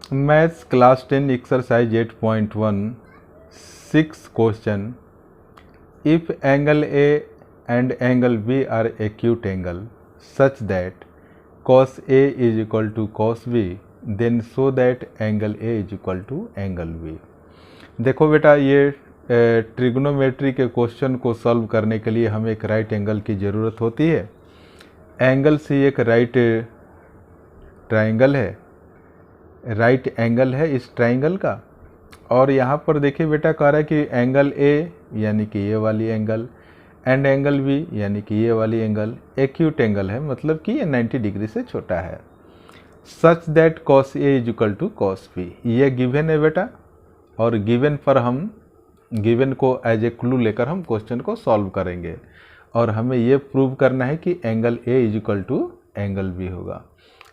Maths class 10 exercise 8.1 6 question. If angle A and angle B are acute angle such that cos A is equal to cos B, then show that angle A is equal to angle B। देखो बेटा, ये trigonometry के question को solve करने के लिए हमें एक राइट एंगल की ज़रूरत होती है। एंगल सी एक राइट ट्राइंगल है, राइट एंगल है इस ट्राइंगल का। और यहाँ पर देखिए बेटा, कह रहा है कि एंगल ए यानी कि ये वाली एंगल एंड एंगल बी यानी कि ये वाली एंगल एक्यूट एंगल है, मतलब कि ये 90 डिग्री से छोटा है। Such that cos A is equal to cos B, ये गिवन है बेटा। और गिवन पर हम गिवन को एज ए क्लू लेकर हम क्वेश्चन को सॉल्व करेंगे और हमें ये प्रूव करना है कि angle A is equal to angle B होगा।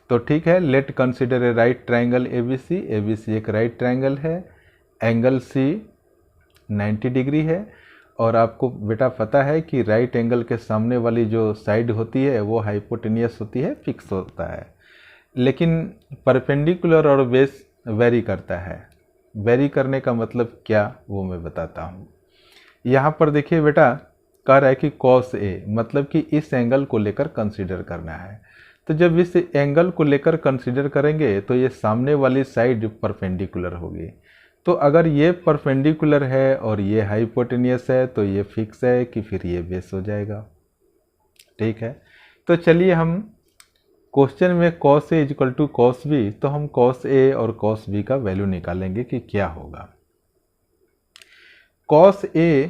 तो ठीक है, let consider a right triangle A B C. A B C एक राइट ट्राइंगल है, एंगल सी 90 डिग्री है। और आपको बेटा पता है कि राइट एंगल के सामने वाली जो साइड होती है वो हाइपोटेनियस होती है, फिक्स होता है। लेकिन परपेंडिकुलर और बेस वेरी करता है। वेरी करने का मतलब क्या, वो मैं बताता हूँ। यहाँ पर देखिए बेटा, कह रहा है कि cos A, मतलब कि इस एंगल को लेकर कंसीडर करना है। तो जब इस एंगल को लेकर कंसीडर करेंगे तो ये सामने वाली साइड परपेंडिकुलर होगी। तो अगर ये परपेंडिकुलर है और ये हाइपोटेनियस है तो ये फिक्स है कि फिर ये बेस हो जाएगा। ठीक है, तो चलिए हम क्वेश्चन में cos A equal to cos B, तो हम cos A और cos B का वैल्यू निकालेंगे कि क्या होगा। cos A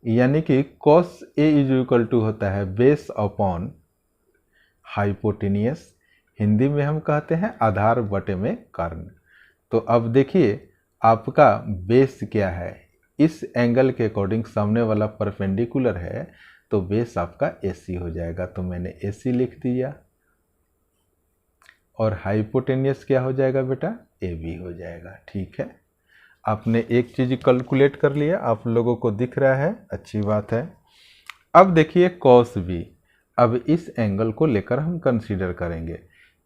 यानी कि cos A is equal to होता है बेस अपॉन हाइपोटेनियस, हिंदी में हम कहते हैं आधार बटे में कर्ण। तो अब देखिए आपका बेस क्या है, इस एंगल के अकॉर्डिंग सामने वाला परपेंडिकुलर है तो बेस आपका AC हो जाएगा। तो मैंने AC लिख दिया। और हाइपोटेनियस क्या हो जाएगा बेटा, AB हो जाएगा। ठीक है, आपने एक चीज़ कैलकुलेट कर लिया, आप लोगों को दिख रहा है, अच्छी बात है। अब देखिए cos B, अब इस एंगल को लेकर हम कंसीडर करेंगे।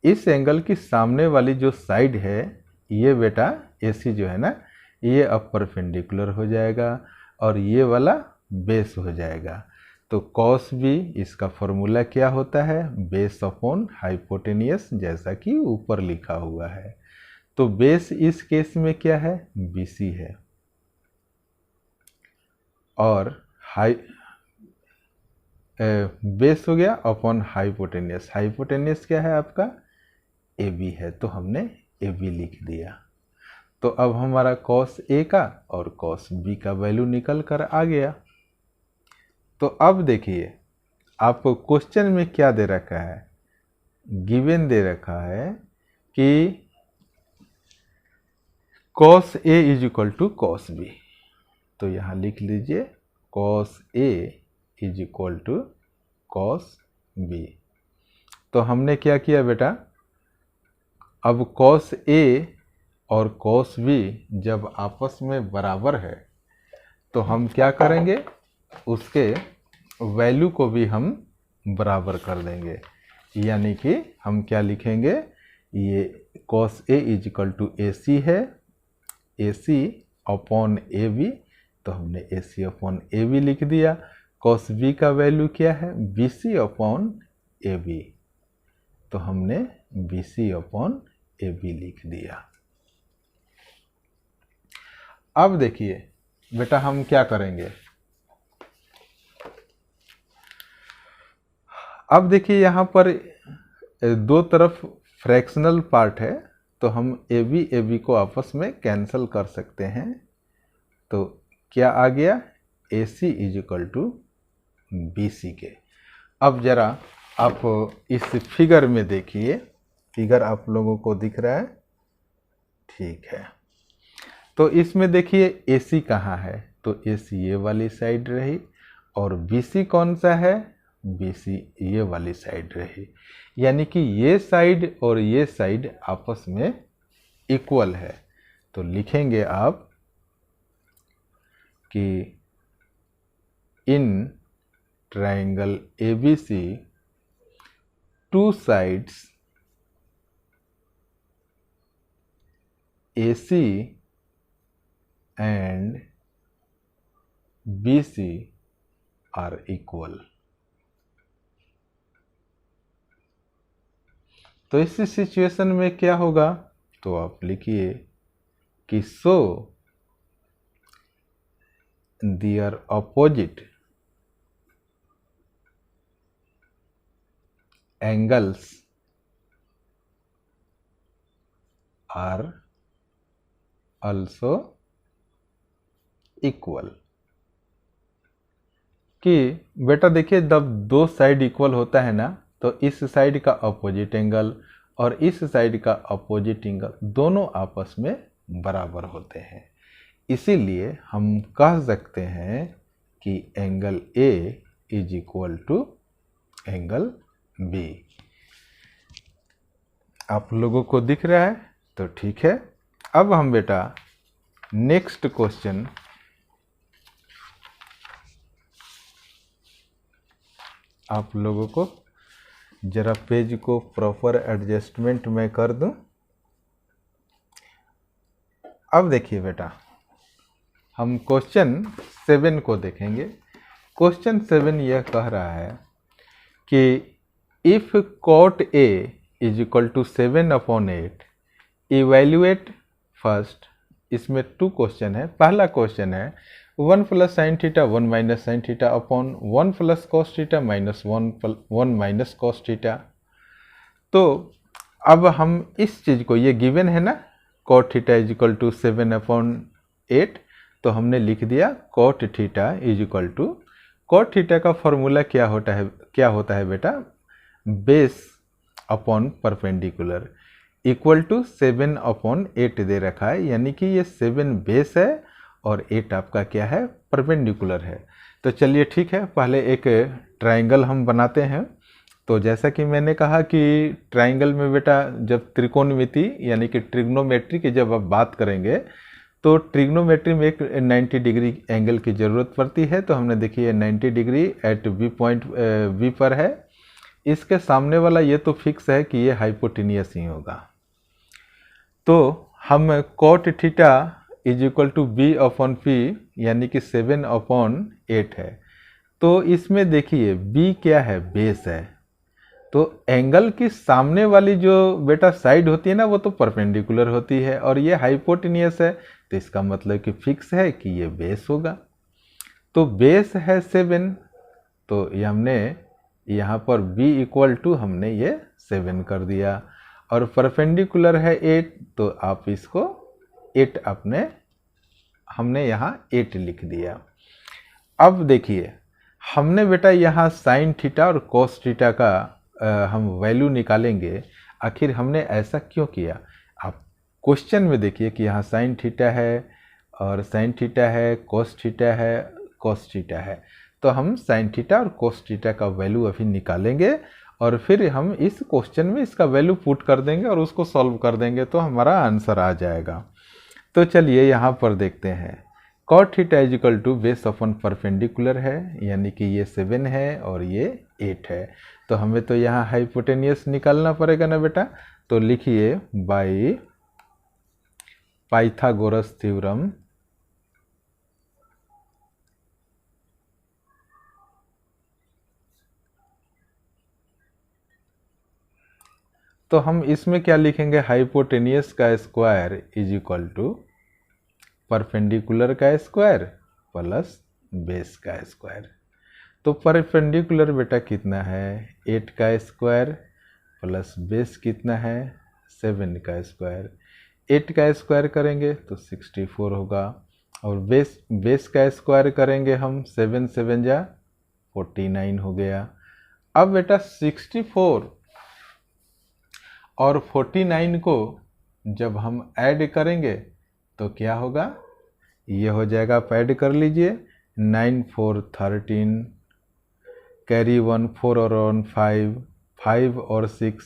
इस एंगल की सामने वाली जो साइड है ये बेटा AC जो है ना, ये अब परपेंडिकुलर हो जाएगा और ये वाला बेस हो जाएगा। तो cos B इसका फॉर्मूला क्या होता है, बेस अपॉन हाइपोटेनियस, जैसा कि ऊपर लिखा हुआ है। तो बेस इस केस में क्या है, BC है। और बेस हो गया अपॉन हाइपोटेनियस। हाइपोटेनियस क्या है आपका, AB है, तो हमने AB लिख दिया। तो अब हमारा cos A का और cos B का वैल्यू निकल कर आ गया। तो अब देखिए आपको क्वेश्चन में क्या दे रखा है, गिवन दे रखा है कि cos A is equal to cos B। तो यहाँ लिख लीजिए cos A is equal to cos B। तो हमने क्या किया बेटा, अब cos A और cos B जब आपस में बराबर है तो हम क्या करेंगे, उसके वैल्यू को भी हम बराबर कर देंगे। यानी कि हम क्या लिखेंगे, ये cos A is equal to AC है, AC अपॉन AB, तो हमने AC अपॉन AB लिख दिया। cos B का वैल्यू क्या है, BC अपॉन AB, तो हमने BC अपॉन AB लिख दिया। अब देखिए बेटा हम क्या करेंगे, अब देखिए यहाँ पर दो तरफ फ्रैक्शनल पार्ट है, तो हम AB को आपस में कैंसिल कर सकते हैं। तो क्या आ गया, AC is equal to BC के। अब जरा आप इस फिगर में देखिए, फिगर आप लोगों को दिख रहा है, ठीक है। तो इसमें देखिए AC कहाँ है, तो AC ये वाली साइड रही और BC कौन सा है, BC ये वाली साइड रही। यानी कि ये साइड और ये साइड आपस में इक्वल है। तो लिखेंगे आप कि in triangle ABC two sides AC and BC are equal। तो इस सिचुएशन में क्या होगा, तो आप लिखिए कि so their opposite angles are also equal. कि बेटा देखिए, जब दो साइड इक्वल होता है ना, तो इस साइड का अपोजिट एंगल और इस साइड का अपोजिट एंगल दोनों आपस में बराबर होते हैं। इसीलिए हम कह सकते हैं कि angle A is equal to angle B। आप लोगों को दिख रहा है? तो ठीक है। अब हम बेटा नेक्स्ट क्वेश्चन आप लोगों को जरा पेज को प्रॉपर एडजस्टमेंट में कर दूं। अब देखिए बेटा, हम क्वेश्चन 7 को देखेंगे। क्वेश्चन 7 यह कह रहा है कि if cot A is equal to 7/8 evaluate first. इसमें 2 क्वेश्चन है। पहला क्वेश्चन है 1 + sin θ 1 - sin θ upon 1 + cos θ minus 1 - cos θ। तो अब हम इस चीज़ को, ये गिवन है ना, cot θ इज इक्वल टू 7/8, तो हमने लिख दिया cot θ is equal to, cot θ का फॉर्मूला क्या होता है बेटा, base upon perpendicular equal to 7/8 दे रखा है, यानी कि ये 7 बेस है और 8 आपका क्या है, परपेंडिकुलर है। तो चलिए ठीक है, पहले एक ट्रायंगल हम बनाते हैं। तो जैसा कि मैंने कहा कि ट्रायंगल में बेटा जब त्रिकोणमिति यानी कि ट्रिग्नोमेट्री की जब आप बात करेंगे, तो ट्रिग्नोमेट्री में एक 90 डिग्री एंगल की ज़रूरत पड़ती है। तो हमने देखिए 90 degree at B point B पर है। इसके सामने वाला ये तो फिक्स है कि ये हाइपोटेनियस ही होगा। तो हम cot θ is equal to B/P यानी कि 7/8 है। तो इसमें देखिए B क्या है, बेस है। तो एंगल की सामने वाली जो बेटा साइड होती है ना, वो तो परपेंडिकुलर होती है और ये हाइपोटेनियस है। तो इसका मतलब कि फिक्स है कि ये बेस होगा। तो बेस है 7, तो ये हमने यहाँ पर B इक्वल टू हमने ये 7 कर दिया, और परपेंडिकुलर है 8, तो आप इसको 8 हमने यहाँ 8 लिख दिया। अब देखिए, हमने बेटा यहाँ sin θ और cos θ का हम वैल्यू निकालेंगे। आखिर हमने ऐसा क्यों किया, आप क्वेश्चन में देखिए कि यहाँ sin θ है और sin θ है, cos θ है, cos θ है। तो हम sin θ और cos θ का वैल्यू अभी निकालेंगे और फिर हम इस क्वेश्चन में इसका वैल्यू पुट कर देंगे और उसको सॉल्व कर देंगे, तो हमारा आंसर आ जाएगा। तो चलिए यहाँ पर देखते हैं। cot θ is equal to base upon perpendicular है, यानी कि ये 7 है और ये 8 है। तो हमें तो यहाँ हाइपोटेनियस निकालना पड़ेगा ना बेटा। तो लिखिए बाय पाइथागोरस थ्योरम तो हम इसमें क्या लिखेंगे, हाइपोटेनियस का square is equal to perpendicular का स्क्वायर प्लस बेस का स्क्वायर। तो परपेंडिकुलर बेटा कितना है, 8 का स्क्वायर प्लस बेस कितना है, 7 का स्क्वायर। 8 का स्क्वायर करेंगे तो 64 होगा, और बेस का स्क्वायर करेंगे हम 7 7 जा 49 हो गया। अब बेटा 64 और 49 को जब हम ऐड करेंगे तो क्या होगा, ये हो जाएगा, आप ऐड कर लीजिए, 9 4 13, कैरी 1 4 और 1 5, 5 और 6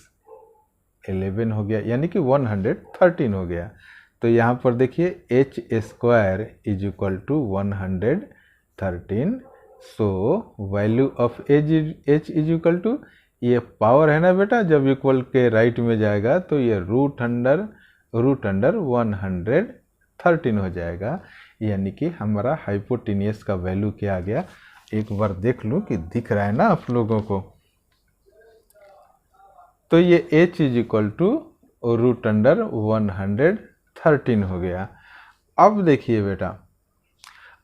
11 हो गया, यानी कि 113 हो गया। तो यहाँ पर देखिए h square is equal to 113। So value of h is equal to, ये पावर है ना बेटा, जब इक्वल के राइट में जाएगा तो ये √100 √113 हो जाएगा। यानी कि हमारा हाइपोटेनियस का वैल्यू क्या आ गया, एक बार देख लूँ कि दिख रहा है ना आप लोगों को। तो ये h इज इक्वल टू √113 हो गया। अब देखिए बेटा,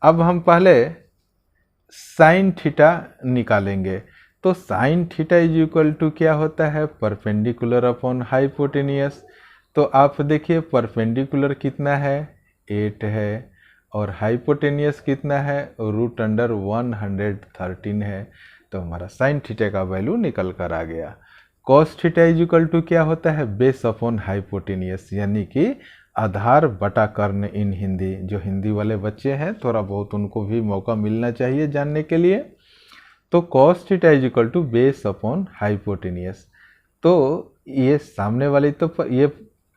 अब हम पहले साइन थीटा निकालेंगे। तो sine theta is equal to क्या होता है, परपेंडिकुलर अपॉन हाइपोटेनियस। तो आप देखिए परपेंडिकुलर कितना है, 8 है, और हाइपोटेनियस कितना है, √113 है। तो हमारा साइन थीटा का वैल्यू निकल कर आ गया। Cos theta is equal to क्या होता है, बेस अपॉन हाइपोटेनियस, यानी कि आधार बटा कर्ण इन हिंदी। जो हिंदी वाले बच्चे हैं थोड़ा बहुत उनको भी मौका मिलना चाहिए जानने के लिए। तो cos theta is equal to base upon hypotenuse. तो ये सामने वाली ये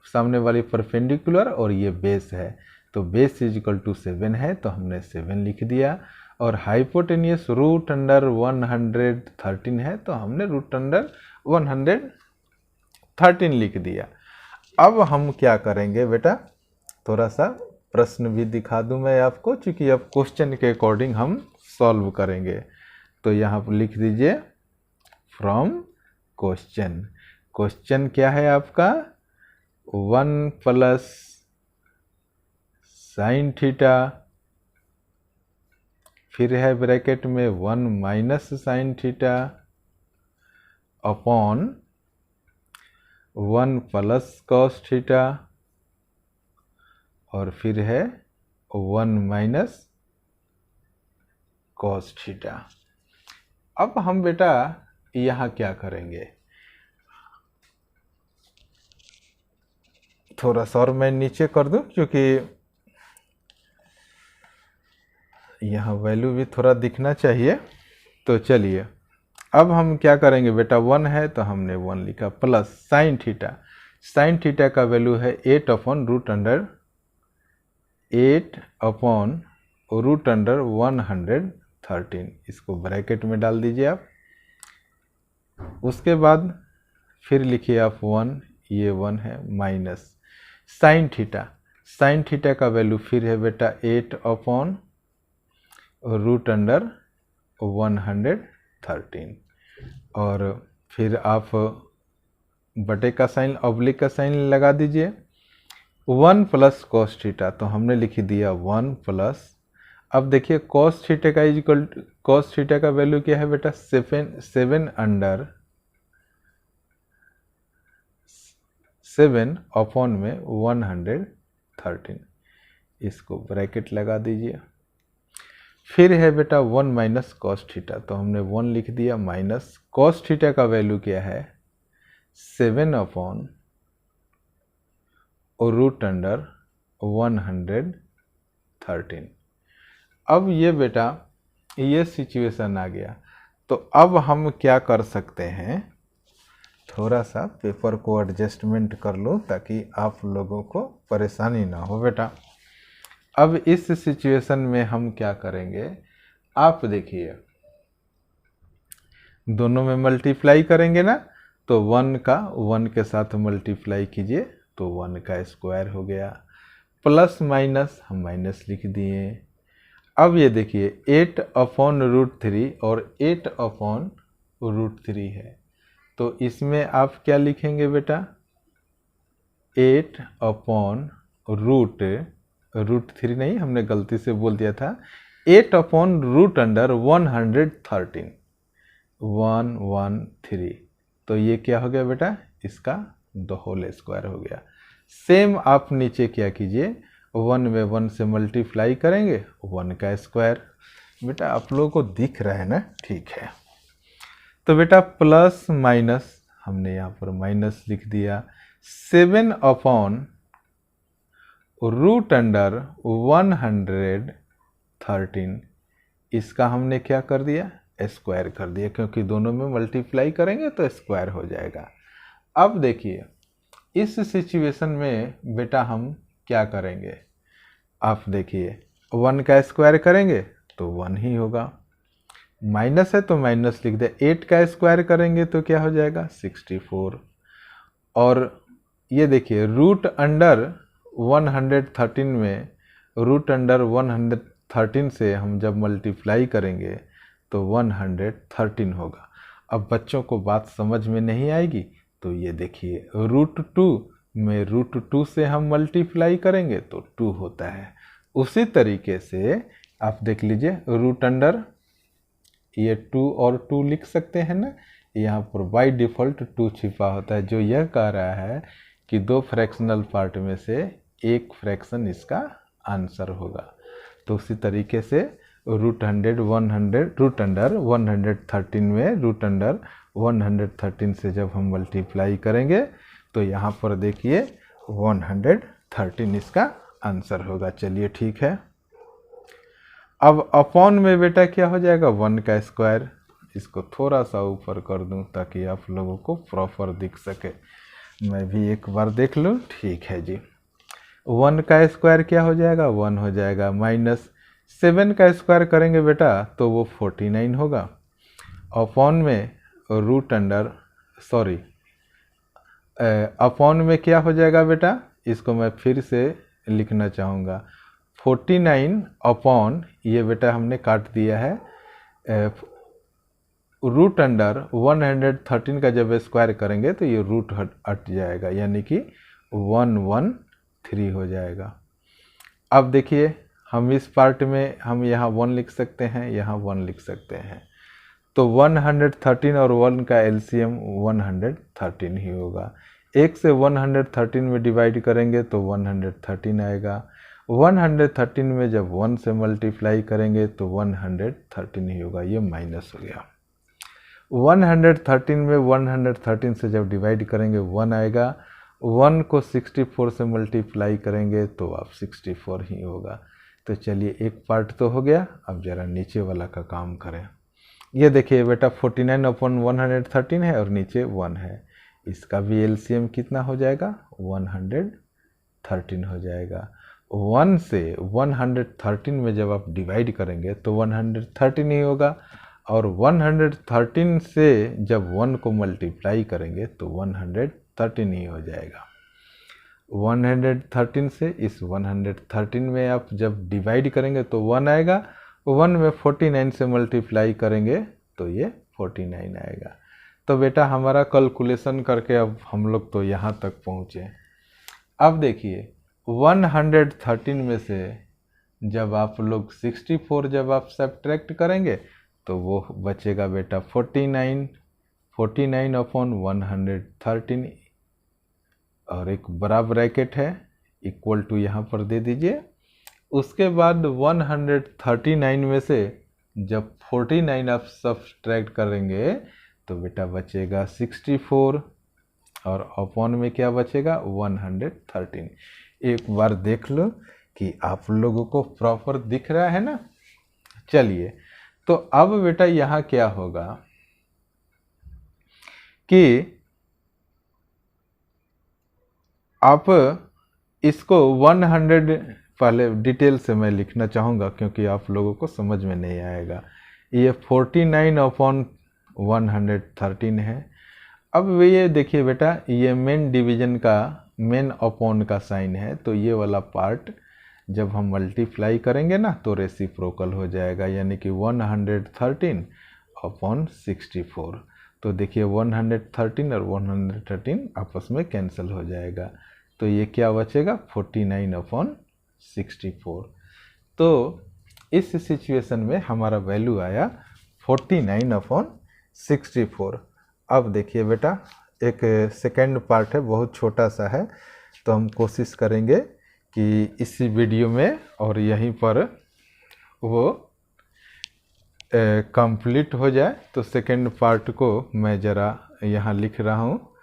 सामने वाली परपेंडिकुलर और ये बेस है, तो बेस इज इक्वल टू 7 है, तो हमने 7 लिख दिया। और हाइपोटेनियस √113 है, तो हमने √113 लिख दिया। अब हम क्या करेंगे बेटा, थोड़ा सा प्रश्न भी दिखा दूं मैं आपको, क्योंकि अब क्वेश्चन के अकॉर्डिंग हम सॉल्व करेंगे। तो यहाँ पर लिख दीजिए फ्रॉम क्वेश्चन। क्वेश्चन क्या है आपका, 1 प्लस साइन थीटा, फिर है ब्रैकेट में 1 minus sine theta upon 1 plus cos theta, और फिर है 1 माइनस कॉस थीटा। अब हम बेटा यहाँ क्या करेंगे, थोड़ा सा और मैं नीचे कर दूं, क्योंकि यहाँ वैल्यू भी थोड़ा दिखना चाहिए। तो चलिए अब हम क्या करेंगे बेटा, 1 है तो हमने 1 लिखा, plus sine theta. Sine theta का वैल्यू है 8/√113। इसको ब्रैकेट में डाल दीजिए आप। उसके बाद फिर लिखिए आप 1, ये 1 है, minus sine theta. Sine theta का वैल्यू फिर है बेटा 8/√113, और फिर आप बटे का साइन, ऑब्लिक का साइन लगा दीजिए। 1 प्लस कॉस थीटा, तो हमने लिख दिया 1 प्लस, अब देखिए कॉस थीटा का इक्वल, कॉस थीटा का वैल्यू क्या है बेटा, 7 अपॉन में 113, इसको ब्रैकेट लगा दीजिए। फिर है बेटा 1 माइनस कॉस थीटा, तो हमने 1 लिख दिया, माइनस कॉस थीटा का वैल्यू क्या है, 7/√113। अब ये बेटा ये सिचुएशन आ गया। तो अब हम क्या कर सकते हैं, थोड़ा सा पेपर को एडजस्टमेंट कर लो ताकि आप लोगों को परेशानी ना हो बेटा। अब इस सिचुएशन में हम क्या करेंगे, आप देखिए दोनों में मल्टीप्लाई करेंगे ना, तो 1 का 1 के साथ मल्टीप्लाई कीजिए तो 1 का स्क्वायर हो गया, प्लस माइनस हम माइनस लिख दिए। अब ये देखिए 8/√3 और 8/√3 है, तो इसमें आप क्या लिखेंगे बेटा, 8/√3 नहीं, हमने गलती से बोल दिया था, 8/√113, तो ये क्या हो गया बेटा, इसका द होल स्क्वायर हो गया। सेम आप नीचे क्या कीजिए, 1 में 1 से मल्टीप्लाई करेंगे, 1 का स्क्वायर। बेटा आप लोगों को दिख रहा है ना, ठीक है। तो बेटा प्लस माइनस हमने यहाँ पर माइनस लिख दिया, 7/√113, इसका हमने क्या कर दिया, स्क्वायर कर दिया, क्योंकि दोनों में मल्टीप्लाई करेंगे तो स्क्वायर हो जाएगा। अब देखिए इस सिचुएशन में बेटा हम क्या करेंगे, आप देखिए 1 का स्क्वायर करेंगे तो 1 ही होगा, माइनस है तो माइनस लिख दे, 8 का स्क्वायर करेंगे तो क्या हो जाएगा 64, और ये देखिए रूट अंडर 113 में रूट अंडर 113 से हम जब मल्टीप्लाई करेंगे तो 113 होगा। अब बच्चों को बात समझ में नहीं आएगी तो ये देखिए रूट 2 में रूट 2 से हम मल्टीप्लाई करेंगे तो 2 होता है। उसी तरीके से आप देख लीजिए रूट अंडर ये 2 और 2 लिख सकते हैं ना, यहाँ पर बाय डिफ़ॉल्ट 2 छिपा होता है, जो यह कह रहा है कि दो फ्रैक्शनल पार्ट में से एक फ्रैक्शन इसका आंसर होगा। तो उसी तरीके से रूट अंडर 113 में रूट अंडर 113 से जब हम मल्टीप्लाई करेंगे तो यहाँ पर देखिए 113 इसका आंसर होगा। चलिए ठीक है। अब अपॉन में बेटा क्या हो जाएगा 1 का स्क्वायर। इसको थोड़ा सा ऊपर कर दूं ताकि आप लोगों को प्रॉपर दिख सके। मैं भी एक बार देख लूं। ठीक है जी। 1 का स्क्वायर क्या हो जाएगा 1 हो जाएगा, माइनस 7 का स्क्वायर करेंगे बेटा तो वो 49 होगा। अपॉन में रूट अंडर अपॉन में क्या हो जाएगा बेटा, इसको मैं फिर से लिखना चाहूँगा 49 अपॉन ये बेटा हमने काट दिया है रूट अंडर 113 का जब स्क्वायर करेंगे तो ये रूट हट जाएगा, यानी कि 113 हो जाएगा। अब देखिए हम इस पार्ट में हम यहाँ 1 लिख सकते हैं, यहाँ 1 लिख सकते हैं, तो 113 और 1 का एलसीएम 113 ही होगा। 1 से 113 में डिवाइड करेंगे तो 113 आएगा। 113 में जब 1 से मल्टीप्लाई करेंगे तो 113 ही होगा, ये माइनस हो गया। 113 में 113 से जब डिवाइड करेंगे 1 आएगा। 1 को 64 से मल्टीप्लाई करेंगे तो आप 64 ही होगा। तो चलिए एक पार्ट तो हो गया, अब ज़रा नीचे वाला का काम करें। ये देखिए बेटा 49 अपॉन 113 है और नीचे 1 है, इसका भी एलसीएम कितना हो जाएगा 113 हो जाएगा। 1 से 113 में जब आप डिवाइड करेंगे तो 113 ही होगा, और 113 से जब 1 को मल्टीप्लाई करेंगे तो 113 ही हो जाएगा। 113 से इस 113 में आप जब डिवाइड करेंगे तो 1 आएगा। 1 में 49 से मल्टीप्लाई करेंगे तो ये 49 आएगा। तो बेटा हमारा कैलकुलेशन करके अब हम लोग तो यहाँ तक पहुँचे। अब देखिए 113 में से जब आप लोग 64 जब आप सब्ट्रैक्ट करेंगे तो वो बचेगा बेटा 49 अपॉन 113 और एक बड़ा ब्रैकेट है इक्वल टू यहाँ पर दे दीजिए। उसके बाद 139 में से जब 49 आप सब्ट्रैक्ट करेंगे तो बेटा बचेगा 64 और अपॉन में क्या बचेगा 113। एक बार देख लो कि आप लोगों को प्रॉपर दिख रहा है ना। चलिए तो अब बेटा यहाँ क्या होगा कि आप इसको 100 पहले डिटेल से मैं लिखना चाहूँगा क्योंकि आप लोगों को समझ में नहीं आएगा। ये 49 अपॉन 113 है। अब ये देखिए बेटा ये मेन डिवीजन का मेन अपॉन का साइन है, तो ये वाला पार्ट जब हम मल्टीप्लाई करेंगे ना तो रेसिप्रोकल हो जाएगा, यानी कि 113 अपॉन 64। तो देखिए 113 और 113 आपस में कैंसिल हो जाएगा, तो ये क्या बचेगा 49 अपॉन 64। तो इस सिचुएशन में हमारा वैल्यू आया 49 अपॉन 64। अब देखिए बेटा एक सेकेंड पार्ट है, बहुत छोटा सा है, तो हम कोशिश करेंगे कि इसी वीडियो में और यहीं पर वो कंप्लीट हो जाए। तो सेकेंड पार्ट को मैं ज़रा यहाँ लिख रहा हूँ।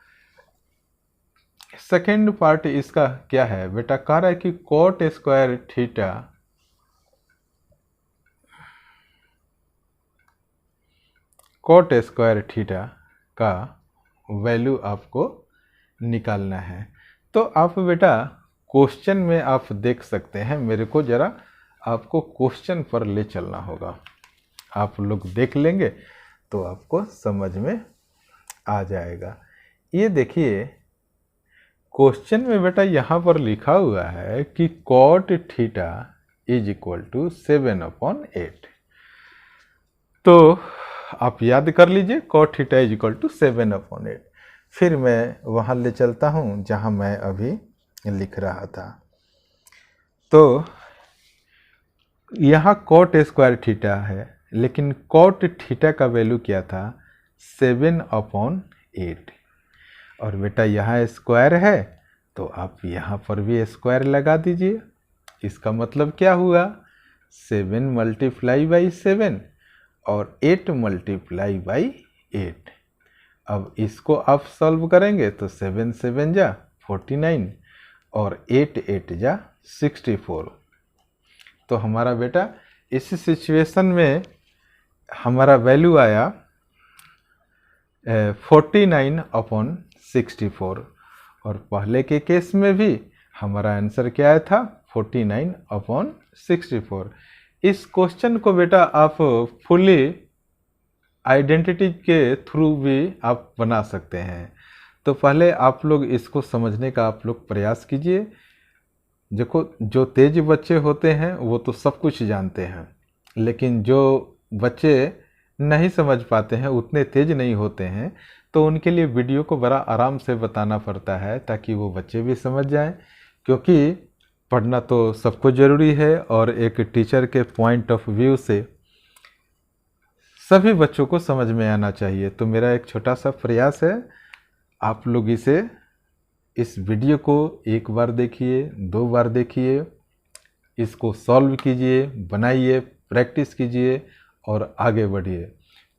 सेकेंड पार्ट इसका क्या है बेटा, कह रहा है कि कोट स्क्वायर थीटा का वैल्यू आपको निकालना है। तो आप बेटा क्वेश्चन में आप देख सकते हैं, मेरे को ज़रा आपको क्वेश्चन पर ले चलना होगा। आप लोग देख लेंगे तो आपको समझ में आ जाएगा। ये देखिए क्वेश्चन में बेटा यहाँ पर लिखा हुआ है कि cot theta is equal to 7/8। तो आप याद कर लीजिए cot theta is equal to 7/8। फिर मैं वहाँ ले चलता हूँ जहाँ मैं अभी लिख रहा था। तो यहाँ cot स्क्वायर थीटा है, लेकिन cot थीटा का वैल्यू क्या था 7/8। और बेटा यहाँ स्क्वायर है तो आप यहाँ पर भी स्क्वायर लगा दीजिए। इसका मतलब क्या हुआ 7 मल्टीप्लाई बाई 7 और 8 मल्टीप्लाई बाई 8। अब इसको आप सॉल्व करेंगे तो 7 7 जा 49 और 8 8 जा 64। तो हमारा बेटा इस सिचुएशन में हमारा वैल्यू आया 49/64। और पहले के केस में भी हमारा आंसर क्या आया था 49/64। इस क्वेश्चन को बेटा आप फुली आइडेंटिटी के थ्रू भी आप बना सकते हैं। तो पहले आप लोग इसको समझने का आप लोग प्रयास कीजिए। देखो, जो तेज बच्चे होते हैं वो तो सब कुछ जानते हैं, लेकिन जो बच्चे नहीं समझ पाते हैं, उतने तेज नहीं होते हैं, तो उनके लिए वीडियो को बड़ा आराम से बताना पड़ता है ताकि वो बच्चे भी समझ जाएं। क्योंकि पढ़ना तो सबको ज़रूरी है और एक टीचर के पॉइंट ऑफ व्यू से सभी बच्चों को समझ में आना चाहिए। तो मेरा एक छोटा सा प्रयास है, आप लोग इस वीडियो को एक बार देखिए, 2 बार देखिए, इसको सॉल्व कीजिए, बनाइए, प्रैक्टिस कीजिए और आगे बढ़िए।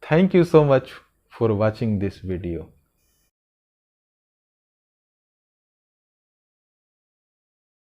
Thank you so much for watching this video.